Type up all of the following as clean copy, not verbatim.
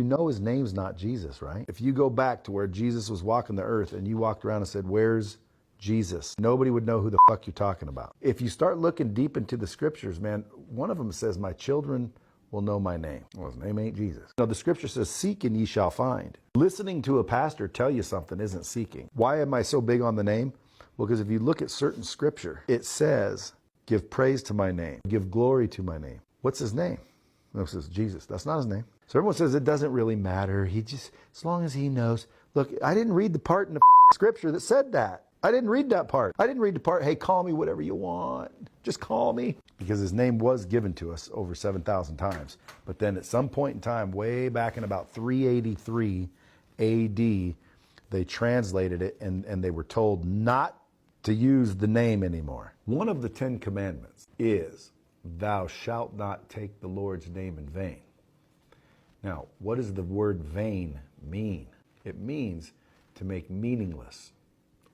You know his name's not Jesus, right? If you go back to where Jesus was walking the earth and you walked around and said, where's Jesus? Nobody would know who the fuck you're talking about. If you start looking deep into the scriptures, man, one of them says, my children will know my name. Well, his name ain't Jesus. No, the scripture says, seek and ye shall find. Listening to a pastor tell you something isn't seeking. Why am I so big on the name? Well, because if you look at certain scripture, it says, give praise to my name, give glory to my name. What's his name? No, it says Jesus. That's not his name. So everyone says it doesn't really matter. He just, as long as he knows. Look, I didn't read the part in the scripture that said that. I didn't read that part. I didn't read the part, hey, call me whatever you want. Just call me. Because his name was given to us over 7,000 times. But then at some point in time, way back in about 383 AD, they translated it and they were told not to use the name anymore. One of the 10 commandments is, thou shalt not take the Lord's name in vain. Now, what does the word vain mean? It means to make meaningless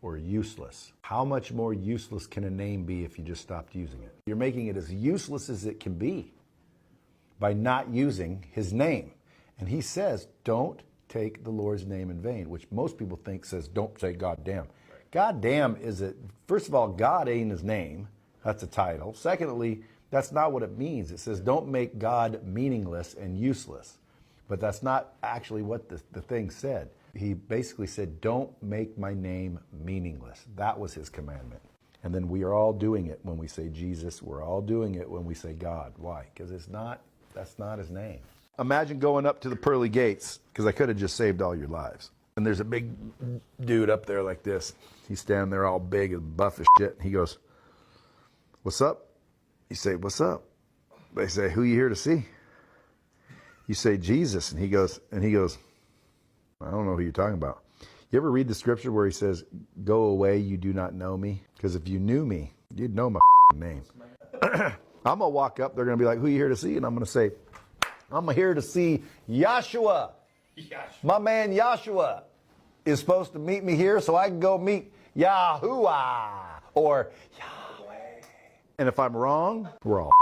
or useless. How much more useless can a name be if you just stopped using it? You're making it as useless as it can be by not using his name. And he says, don't take the Lord's name in vain, which most people think says, don't say goddamn. Goddamn is it, first of all, God ain't his name. That's a title. Secondly, that's not what it means. It says, don't make God meaningless and useless. But that's not actually what the thing said. He basically said, don't make my name meaningless. That was his commandment. And then we are all doing it when we say Jesus. We're all doing it when we say God. Why? Because that's not his name. Imagine going up to the pearly gates, because I could have just saved all your lives. And there's a big dude up there like this. He's standing there all big and buff as shit. And he goes, what's up? You say, what's up? They say, who you here to see? You say, Jesus. And he goes, I don't know who you're talking about. You ever read the scripture where he says, go away, you do not know me? Because if you knew me, you'd know my name. I'm going to walk up. They're going to be like, who you here to see? And I'm going to say, I'm here to see Yahshua. My man Yahshua is supposed to meet me here so I can go meet Yahuwah or Yahweh. And if I'm wrong, we're all